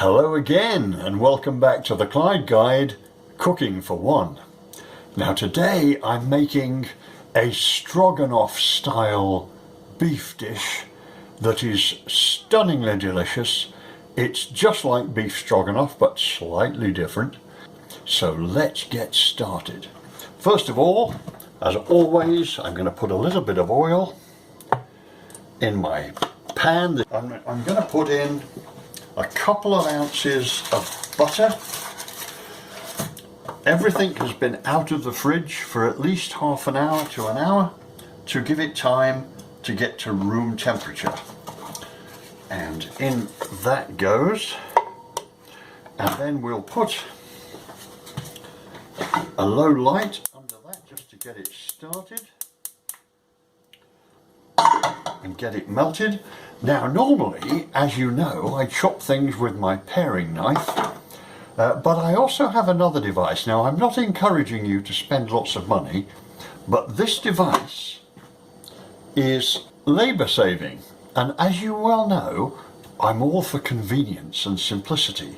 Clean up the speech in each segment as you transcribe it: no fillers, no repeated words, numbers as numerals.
Hello again and welcome back to the Clyde Guide, Cooking for One. Now today I'm making a Strogonoff style beef dish that is stunningly delicious. It's just like beef stroganoff but slightly different. So let's get started. First of all, as always, I'm going to put a little bit of oil in my pan. I'm going to put in a couple of ounces of butter. Everything has been out of the fridge for at least half an hour to an hour to give it time to get to room temperature. And in that goes. And then we'll put a low light under that just to get it started and get it melted. Now normally, as you know, I chop things with my paring knife, but I also have another device. Now I'm not encouraging you to spend lots of money, but this device is labour saving, and as you well know, I'm all for convenience and simplicity.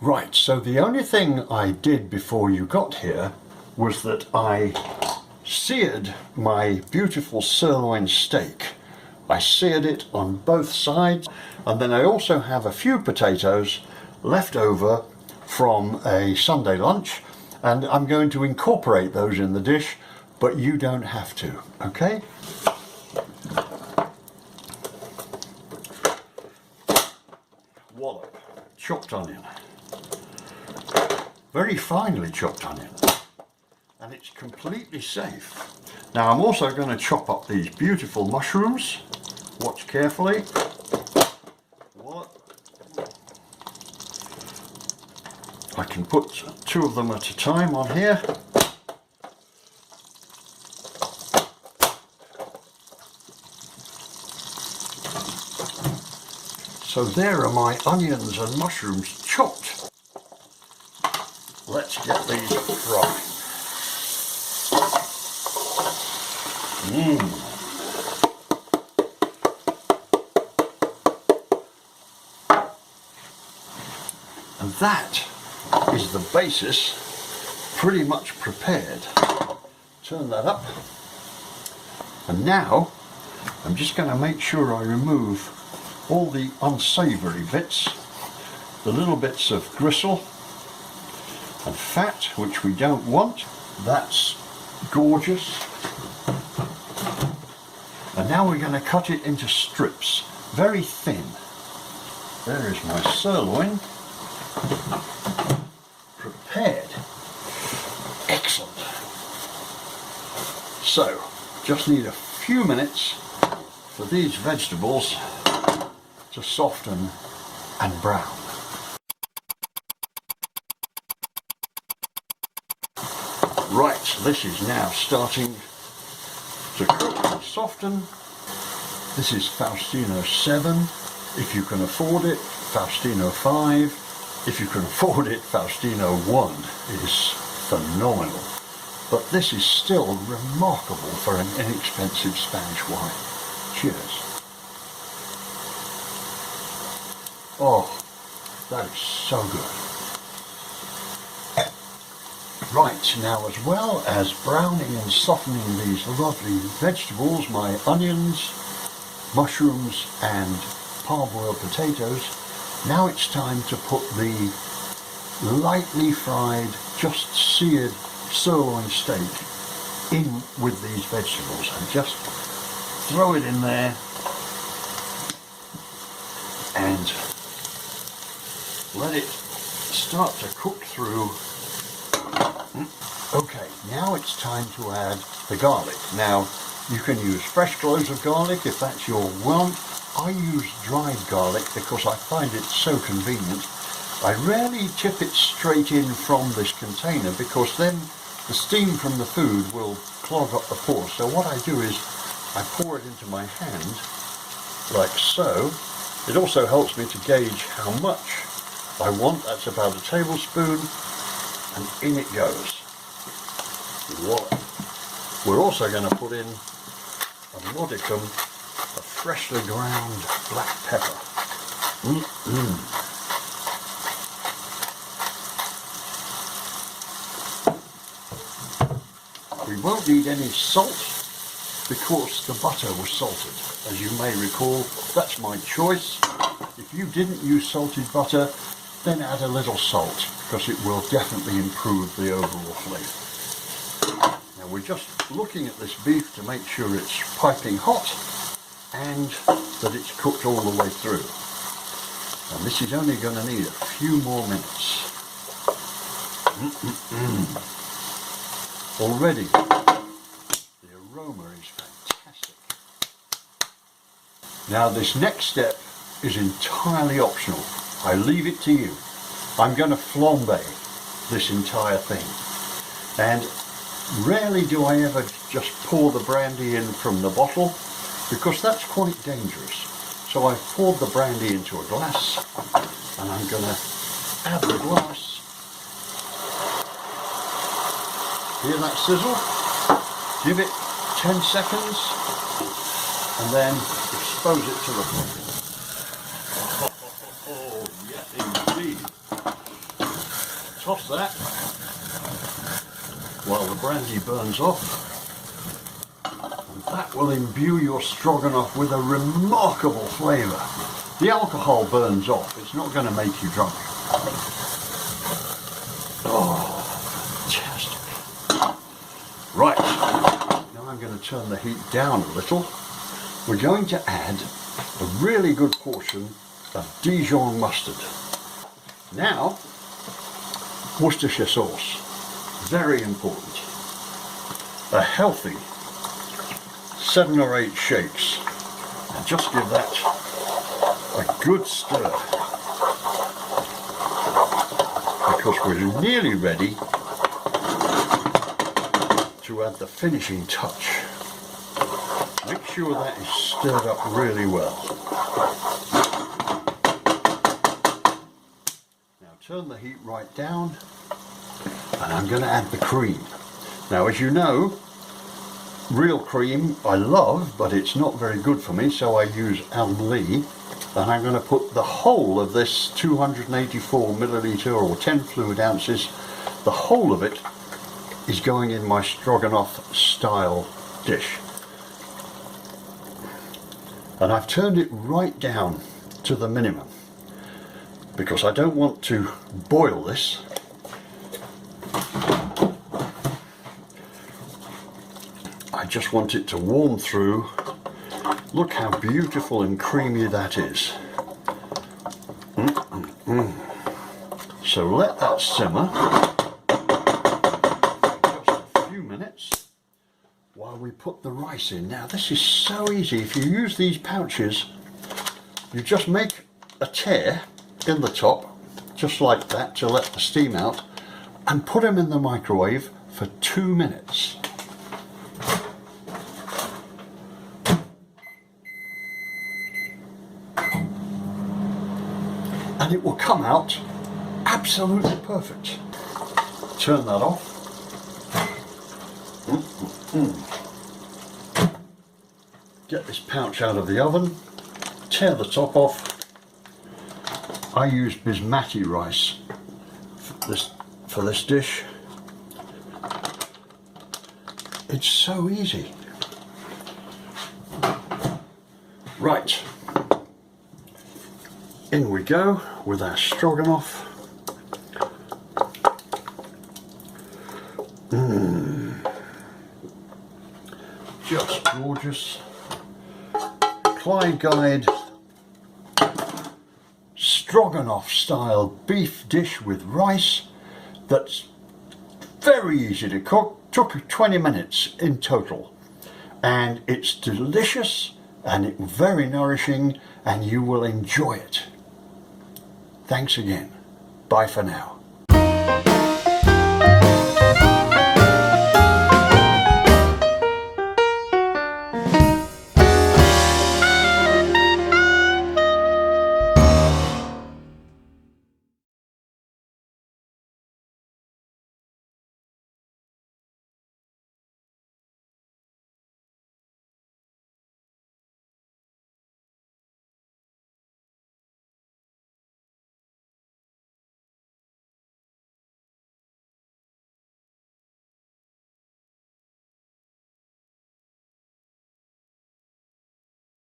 Right, so the only thing I did before you got here was that I seared my beautiful sirloin steak. I seared it on both sides, and then I also have a few potatoes left over from a Sunday lunch, and I'm going to incorporate those in the dish, but you don't have to, okay? Wallop, chopped onion, very finely chopped onion, and it's completely safe. Now I'm also going to chop up these beautiful mushrooms. Watch carefully. What? I can put two of them at a time on here. So there are my onions and mushrooms chopped. Let's get these fried. And that is the basis, pretty much prepared. Turn that up. And now I'm just going to make sure I remove all the unsavoury bits, the little bits of gristle and fat which we don't want. That's gorgeous. And now we're going to cut it into strips, very thin. There is my sirloin, prepared. Excellent. So, just need a few minutes for these vegetables to soften and brown. Right, this is now starting to cook and soften. This is Faustino 7, if you can afford it. Faustino 5, if you can afford it. Faustino 1 is phenomenal. But this is still remarkable for an inexpensive Spanish wine. Cheers. Oh, that is so good. Right, now as well as browning and softening these lovely vegetables, my onions, mushrooms and parboiled potatoes, now it's time to put the lightly fried, just seared sirloin steak in with these vegetables, and just throw it in there and let it start to cook through. Okay, now it's time to add the garlic. Now, you can use fresh cloves of garlic if that's your want. I use dried garlic because I find it so convenient. I rarely tip it straight in from this container because then the steam from the food will clog up the pores. So what I do is I pour it into my hand, like so. It also helps me to gauge how much I want. That's about a tablespoon, and in it goes. Voila. We're also going to put in a modicum of freshly ground black pepper. We won't need any salt because the butter was salted. As you may recall, that's my choice. If you didn't use salted butter, then add a little salt because it will definitely improve the overall flavour. Now we're just looking at this beef to make sure it's piping hot and that it's cooked all the way through. And this is only going to need a few more minutes. Already the aroma is fantastic. Now this next step is entirely optional. I leave it to you. I'm going to flambe this entire thing. And rarely do I ever just pour the brandy in from the bottle because that's quite dangerous. So I've poured the brandy into a glass and I'm going to add the glass. Hear that sizzle? Give it 10 seconds and then expose it to the fire. Oh, yes indeed. Toss that while the brandy burns off. And that will imbue your stroganoff with a remarkable flavour. The alcohol burns off, it's not going to make you drunk. Oh, fantastic. Right, now I'm going to turn the heat down a little. We're going to add a really good portion of Dijon mustard. Now, Worcestershire sauce, very important. A healthy 7 or 8 shakes. And just give that a good stir. Because we're nearly ready to add the finishing touch. Make sure that is stirred up really well. Now turn the heat right down and I'm going to add the cream. Now as you know, real cream I love, but it's not very good for me, so I use Elmlea, and I'm going to put the whole of this 284 milliliter or 10 fluid ounces, the whole of it is going in my stroganoff style dish. And I've turned it right down to the minimum because I don't want to boil this. I just want it to warm through. Look how beautiful and creamy that is. So let that simmer just a few minutes while we put the rice in. Now this is so easy. If you use these pouches, you just make a tear in the top, just like that, to let the steam out, and put them in the microwave for 2 minutes. And it will come out absolutely perfect. Turn that off. Get this pouch out of the oven, tear the top off. I use Bismati rice for this dish. It's so easy. Right, in we go with our stroganoff. Just gorgeous. Clyde Guide Strogonoff style beef dish with rice that's very easy to cook. Took 20 minutes in total, and it's delicious and it's very nourishing and you will enjoy it. Thanks again. Bye for now.